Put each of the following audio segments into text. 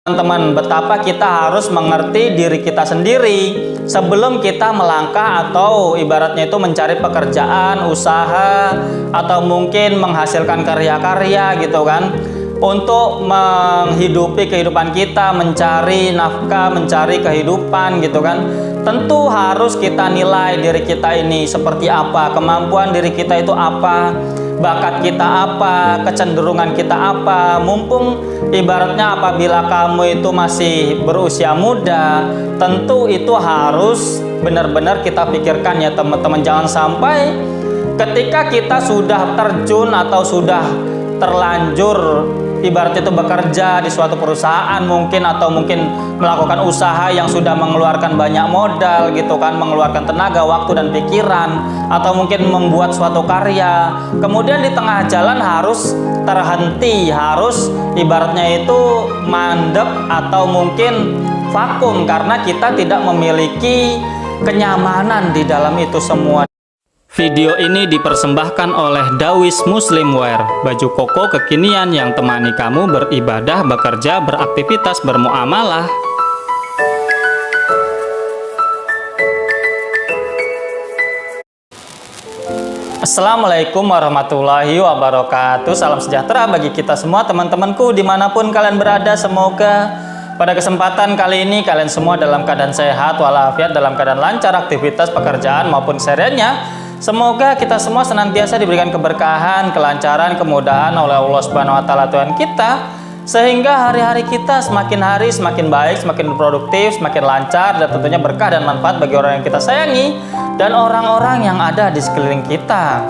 Teman-teman, betapa kita harus mengerti diri kita sendiri sebelum kita melangkah atau ibaratnya itu mencari pekerjaan, usaha, atau mungkin menghasilkan karya-karya gitu kan, untuk menghidupi kehidupan kita, mencari nafkah, mencari kehidupan gitu kan. Tentu harus kita nilai diri kita ini seperti apa, kemampuan diri kita itu apa, bakat kita apa, kecenderungan kita apa. Mumpung ibaratnya apabila kamu itu masih berusia muda, tentu itu harus benar-benar kita pikirkan ya teman-teman. Jangan sampai ketika kita sudah terjun atau sudah terlanjur ibaratnya itu bekerja di suatu perusahaan mungkin, atau mungkin melakukan usaha yang sudah mengeluarkan banyak modal gitu kan, mengeluarkan tenaga, waktu dan pikiran, atau mungkin membuat suatu karya, kemudian di tengah jalan harus terhenti, harus ibaratnya itu mandek atau mungkin vakum karena kita tidak memiliki kenyamanan di dalam itu semua. Video ini dipersembahkan oleh Dawis Muslimwear, baju koko kekinian yang temani kamu beribadah, bekerja, beraktivitas, bermuamalah. Assalamualaikum warahmatullahi wabarakatuh. Salam sejahtera bagi kita semua teman-temanku dimanapun kalian berada. Semoga pada kesempatan kali ini kalian semua dalam keadaan sehat walafiat, dalam keadaan lancar aktivitas pekerjaan maupun kesehariannya. Semoga kita semua senantiasa diberikan keberkahan, kelancaran, kemudahan oleh Allah Subhanahu wa taala Tuhan kita, sehingga hari-hari kita semakin hari semakin baik, semakin produktif, semakin lancar, dan tentunya berkah dan manfaat bagi orang yang kita sayangi dan orang-orang yang ada di sekeliling kita.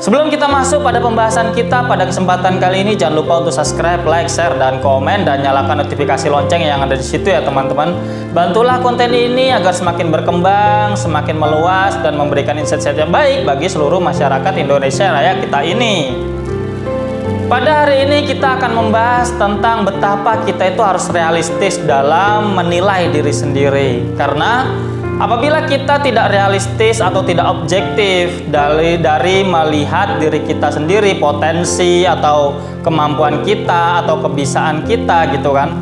Sebelum kita masuk pada pembahasan kita pada kesempatan kali ini, jangan lupa untuk subscribe, like, share, dan komen, dan nyalakan notifikasi lonceng yang ada di situ ya teman-teman. Bantulah konten ini agar semakin berkembang, semakin meluas, dan memberikan insight-insight yang baik bagi seluruh masyarakat Indonesia Raya kita ini. Pada hari ini kita akan membahas tentang betapa kita itu harus realistis dalam menilai diri sendiri. Karena apabila kita tidak realistis atau tidak objektif dari melihat diri kita sendiri, potensi atau kemampuan kita atau kebisaan kita gitu kan,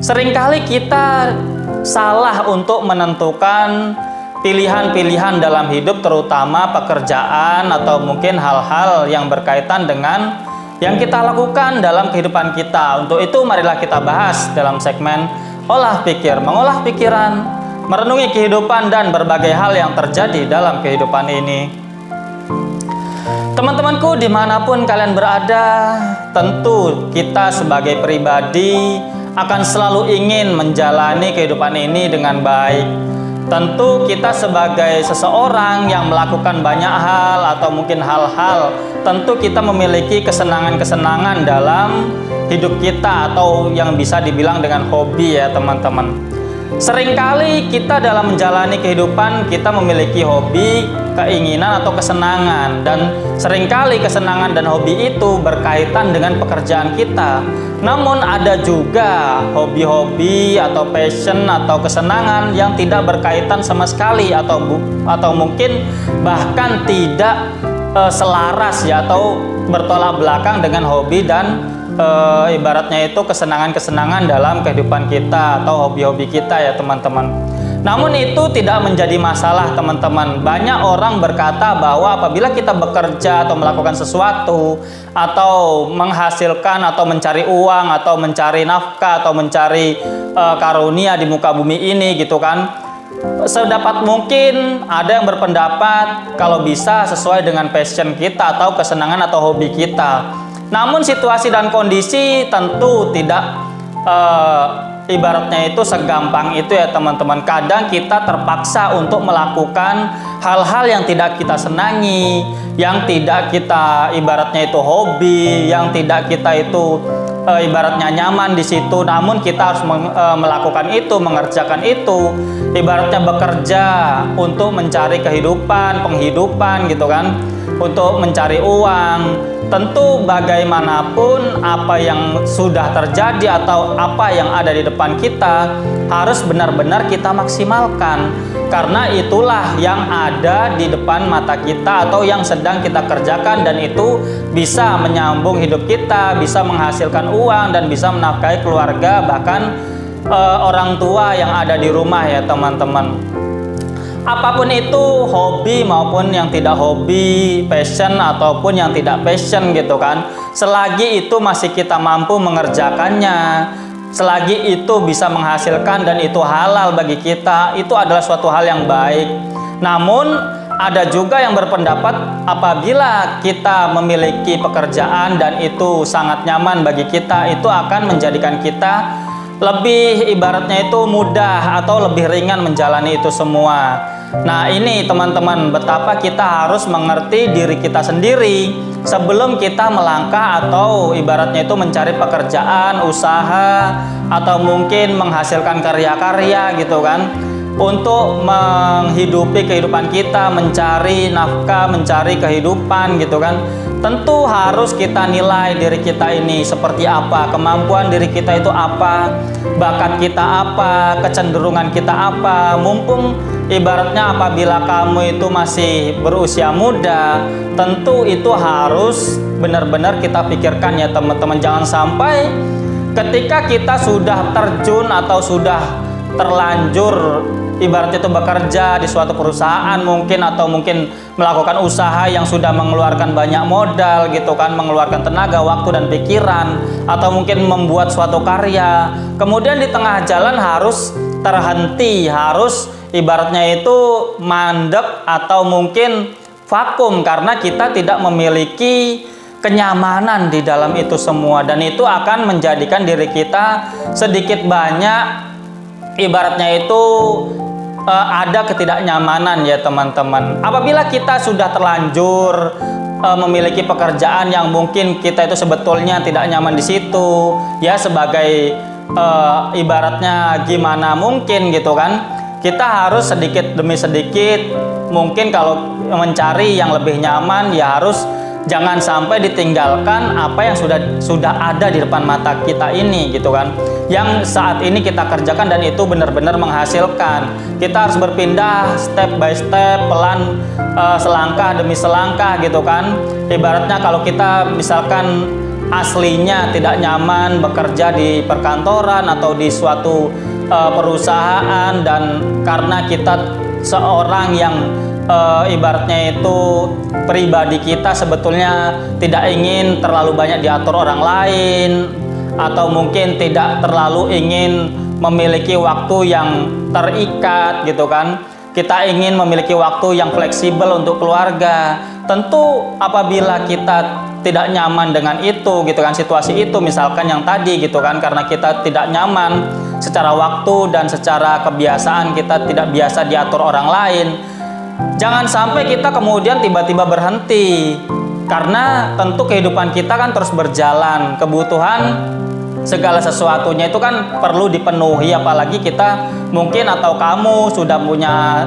seringkali kita salah untuk menentukan pilihan-pilihan dalam hidup, terutama pekerjaan atau mungkin hal-hal yang berkaitan dengan yang kita lakukan dalam kehidupan kita. Untuk itu marilah kita bahas dalam segmen Olah Pikir, mengolah pikiran, merenungi kehidupan dan berbagai hal yang terjadi dalam kehidupan ini. Teman-temanku dimanapun kalian berada, tentu kita sebagai pribadi akan selalu ingin menjalani kehidupan ini dengan baik. Tentu kita sebagai seseorang yang melakukan banyak hal atau mungkin hal-hal, tentu kita memiliki kesenangan-kesenangan dalam hidup kita, atau yang bisa dibilang dengan hobi ya teman-teman. Seringkali kita dalam menjalani kehidupan kita memiliki hobi, keinginan atau kesenangan, dan seringkali kesenangan dan hobi itu berkaitan dengan pekerjaan kita. Namun ada juga hobi-hobi atau passion atau kesenangan yang tidak berkaitan sama sekali, atau mungkin bahkan tidak selaras ya, atau bertolak belakang dengan hobi dan ibaratnya itu kesenangan-kesenangan dalam kehidupan kita atau hobi-hobi kita ya teman-teman. Namun itu tidak menjadi masalah teman-teman. Banyak orang berkata bahwa apabila kita bekerja atau melakukan sesuatu, atau menghasilkan atau mencari uang atau mencari nafkah atau mencari karunia di muka bumi ini gitu kan, sedapat mungkin ada yang berpendapat kalau bisa sesuai dengan passion kita atau kesenangan atau hobi kita. Namun situasi dan kondisi tentu tidak ibaratnya itu segampang itu ya teman-teman. Kadang kita terpaksa untuk melakukan hal-hal yang tidak kita senangi, yang tidak kita ibaratnya itu hobi, yang tidak kita itu ibaratnya nyaman di situ. Namun kita harus melakukan itu, mengerjakan itu, ibaratnya bekerja untuk mencari kehidupan, penghidupan gitu kan, untuk mencari uang. tentu bagaimanapun apa yang sudah terjadi atau apa yang ada di depan kita harus benar-benar kita maksimalkan, karena itulah yang ada di depan mata kita atau yang sedang kita kerjakan, dan itu bisa menyambung hidup kita, bisa menghasilkan uang, dan bisa menafkahi keluarga, bahkan orang tua yang ada di rumah ya teman-teman. Apapun itu, hobi maupun yang tidak hobi, passion ataupun yang tidak passion gitu kan, selagi itu masih kita mampu mengerjakannya, selagi itu bisa menghasilkan dan itu halal bagi kita, itu adalah suatu hal yang baik. Namun ada juga yang berpendapat apabila kita memiliki pekerjaan dan itu sangat nyaman bagi kita, itu akan menjadikan kita lebih ibaratnya itu mudah atau lebih ringan menjalani itu semua. Nah ini teman-teman, betapa kita harus mengerti diri kita sendiri sebelum kita melangkah atau ibaratnya itu mencari pekerjaan, usaha, atau mungkin menghasilkan karya-karya gitu kan, untuk menghidupi kehidupan kita, mencari nafkah, mencari kehidupan gitu kan. Tentu harus kita nilai diri kita ini seperti apa, kemampuan diri kita itu apa, bakat kita apa, kecenderungan kita apa. Mumpung ibaratnya apabila kamu itu masih berusia muda, tentu itu harus benar-benar kita pikirkan ya teman-teman. Jangan sampai ketika kita sudah terjun atau sudah terlanjur ibaratnya itu bekerja di suatu perusahaan mungkin, atau mungkin melakukan usaha yang sudah mengeluarkan banyak modal gitu kan, mengeluarkan tenaga, waktu dan pikiran, atau mungkin membuat suatu karya, kemudian di tengah jalan harus terhenti, harus ibaratnya itu mandek atau mungkin vakum karena kita tidak memiliki kenyamanan di dalam itu semua, dan itu akan menjadikan diri kita sedikit banyak ibaratnya itu ada ketidaknyamanan ya teman-teman. Apabila kita sudah terlanjur memiliki pekerjaan yang mungkin kita itu sebetulnya tidak nyaman di situ, ya sebagai ibaratnya gimana mungkin gitu kan, kita harus sedikit demi sedikit mungkin kalau mencari yang lebih nyaman, ya harus jangan sampai ditinggalkan apa yang sudah ada di depan mata kita ini gitu kan, yang saat ini kita kerjakan dan itu benar-benar menghasilkan. Kita harus berpindah step by step, pelan, selangkah demi selangkah gitu kan. Ibaratnya kalau kita misalkan aslinya tidak nyaman bekerja di perkantoran atau di suatu perusahaan, dan karena kita seorang yang ibaratnya itu pribadi kita sebetulnya tidak ingin terlalu banyak diatur orang lain, atau mungkin tidak terlalu ingin memiliki waktu yang terikat gitu kan, kita ingin memiliki waktu yang fleksibel untuk keluarga. Tentu apabila kita tidak nyaman dengan itu gitu kan, situasi itu misalkan yang tadi gitu kan, karena kita tidak nyaman secara waktu dan secara kebiasaan kita tidak biasa diatur orang lain, jangan sampai kita kemudian tiba-tiba berhenti, karena tentu kehidupan kita kan terus berjalan, kebutuhan segala sesuatunya itu kan perlu dipenuhi. Apalagi kita mungkin atau kamu sudah punya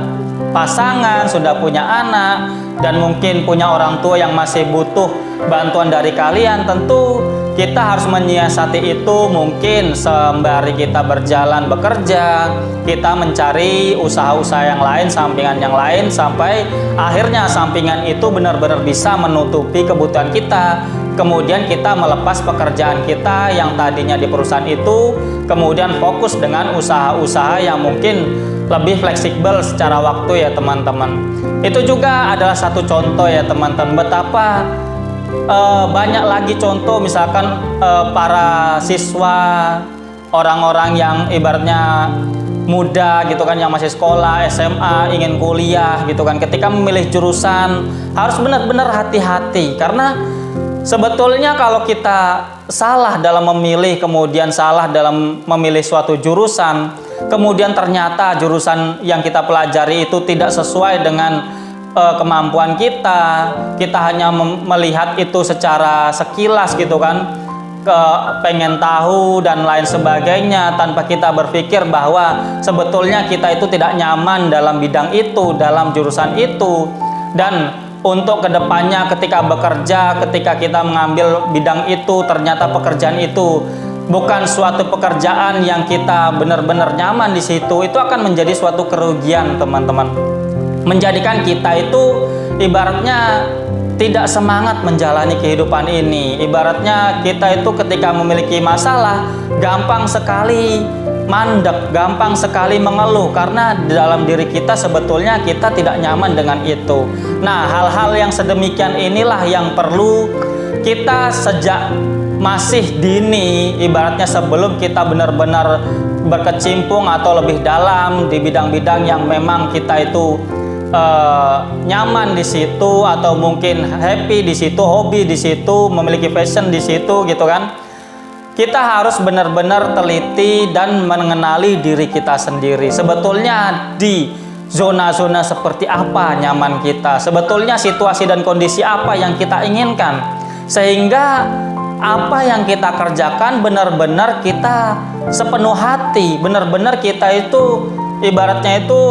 pasangan, sudah punya anak, dan mungkin punya orang tua yang masih butuh bantuan dari kalian. Tentu kita harus menyiasati itu, mungkin sembari kita berjalan bekerja, kita mencari usaha-usaha yang lain, sampingan yang lain, sampai akhirnya sampingan itu benar-benar bisa menutupi kebutuhan kita. Kemudian kita melepas pekerjaan kita yang tadinya di perusahaan itu, kemudian fokus dengan usaha-usaha yang mungkin lebih fleksibel secara waktu ya teman-teman. Itu juga adalah satu contoh ya teman-teman, betapa banyak lagi contoh, misalkan para siswa, orang-orang yang ibaratnya muda gitu kan, yang masih sekolah, SMA, ingin kuliah gitu kan, ketika memilih jurusan harus benar-benar hati-hati, karena sebetulnya kalau kita salah dalam memilih, kemudian salah dalam memilih suatu jurusan, kemudian ternyata jurusan yang kita pelajari itu tidak sesuai dengan kemampuan kita, kita hanya melihat itu secara sekilas gitu kan, pengen tahu dan lain sebagainya, tanpa kita berpikir bahwa sebetulnya kita itu tidak nyaman dalam bidang itu, dalam jurusan itu. Dan untuk kedepannya ketika bekerja, ketika kita mengambil bidang itu, ternyata pekerjaan itu bukan suatu pekerjaan yang kita benar-benar nyaman di situ, itu akan menjadi suatu kerugian, teman-teman. Menjadikan kita itu ibaratnya tidak semangat menjalani kehidupan ini. Ibaratnya kita itu ketika memiliki masalah gampang sekali mandek, gampang sekali mengeluh, karena di dalam diri kita sebetulnya kita tidak nyaman dengan itu. Nah, hal-hal yang sedemikian inilah yang perlu kita sejak masih dini, ibaratnya sebelum kita benar-benar berkecimpung atau lebih dalam di bidang-bidang yang memang kita itu nyaman di situ, atau mungkin happy di situ, hobi di situ, memiliki passion di situ gitu kan. Kita harus benar-benar teliti dan mengenali diri kita sendiri. Sebetulnya di zona-zona seperti apa nyaman kita, sebetulnya situasi dan kondisi apa yang kita inginkan, sehingga apa yang kita kerjakan benar-benar kita sepenuh hati, benar-benar kita itu ibaratnya itu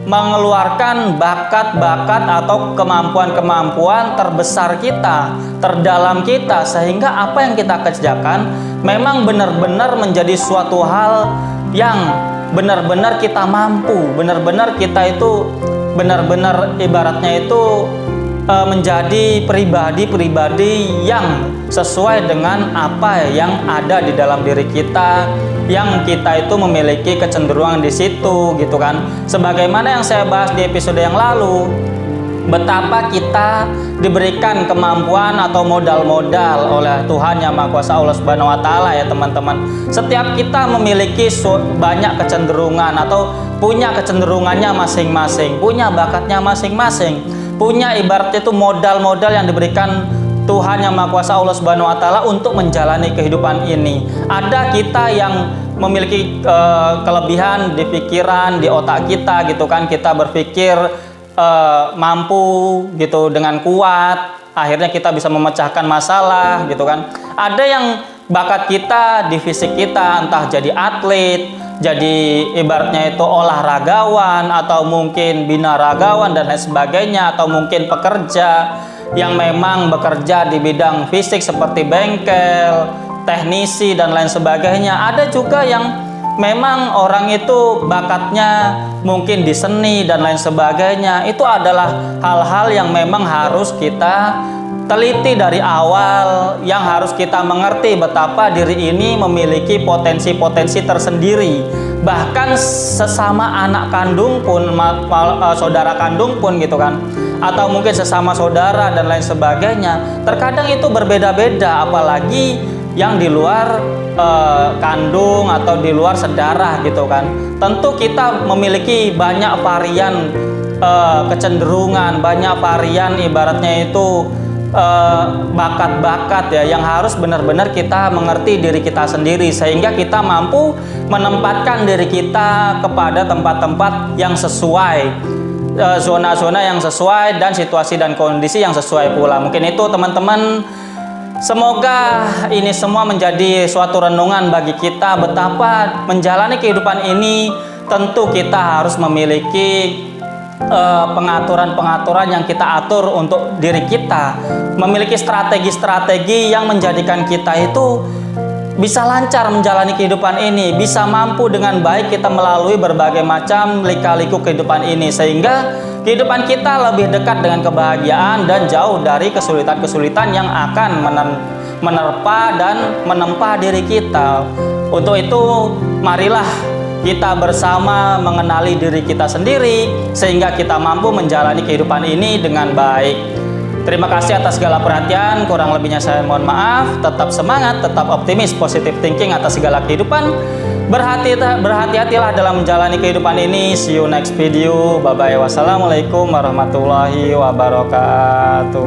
mengeluarkan bakat-bakat atau kemampuan-kemampuan terbesar kita, terdalam kita, sehingga apa yang kita kerjakan memang benar-benar menjadi suatu hal yang benar-benar kita mampu, benar-benar kita itu benar-benar ibaratnya itu menjadi pribadi-pribadi yang sesuai dengan apa yang ada di dalam diri kita, yang kita itu memiliki kecenderungan di situ gitu kan. Sebagaimana yang saya bahas di episode yang lalu, betapa kita diberikan kemampuan atau modal-modal oleh Tuhan Yang Maha Kuasa, Allah Subhanahu wa Ta'ala ya teman-teman. Setiap kita memiliki banyak kecenderungan atau punya kecenderungannya masing-masing, punya bakatnya masing-masing, punya ibaratnya itu modal-modal yang diberikan Tuhan Yang Maha Kuasa, Allah Subhanahu wa Ta'ala untuk menjalani kehidupan ini. Ada kita yang memiliki kelebihan di pikiran, di otak kita gitu kan. Kita berpikir mampu gitu dengan kuat, akhirnya kita bisa memecahkan masalah gitu kan. Ada yang bakat kita di fisik kita, entah jadi atlet, jadi ibaratnya itu olahragawan, atau mungkin binaragawan dan lain sebagainya, atau mungkin pekerja yang memang bekerja di bidang fisik seperti bengkel, teknisi dan lain sebagainya. Ada juga yang memang orang itu bakatnya mungkin di seni dan lain sebagainya. Itu adalah hal-hal yang memang harus kita teliti dari awal, yang harus kita mengerti betapa diri ini memiliki potensi-potensi tersendiri. Bahkan sesama anak kandung pun, saudara kandung pun gitu kan, atau mungkin sesama saudara dan lain sebagainya, terkadang itu berbeda-beda, apalagi yang di luar kandung atau di luar sedarah gitu kan. Tentu kita memiliki banyak varian kecenderungan, banyak varian ibaratnya itu bakat-bakat ya, yang harus benar-benar kita mengerti diri kita sendiri, sehingga kita mampu menempatkan diri kita kepada tempat-tempat yang sesuai, zona-zona yang sesuai, dan situasi dan kondisi yang sesuai pula. Mungkin itu teman-teman. Semoga ini semua menjadi suatu renungan bagi kita betapa menjalani kehidupan ini tentu kita harus memiliki pengaturan-pengaturan yang kita atur untuk diri kita, memiliki strategi-strategi yang menjadikan kita itu bisa lancar menjalani kehidupan ini, bisa mampu dengan baik kita melalui berbagai macam lika-liku kehidupan ini, sehingga kehidupan kita lebih dekat dengan kebahagiaan dan jauh dari kesulitan-kesulitan yang akan menerpa dan menempa diri kita. Untuk itu, marilah kita bersama mengenali diri kita sendiri, sehingga kita mampu menjalani kehidupan ini dengan baik. Terima kasih atas segala perhatian, kurang lebihnya saya mohon maaf. Tetap semangat, tetap optimis, positive thinking atas segala kehidupan. Berhati-hatilah dalam menjalani kehidupan ini. See you next video. Bye bye. Wassalamualaikum warahmatullahi wabarakatuh.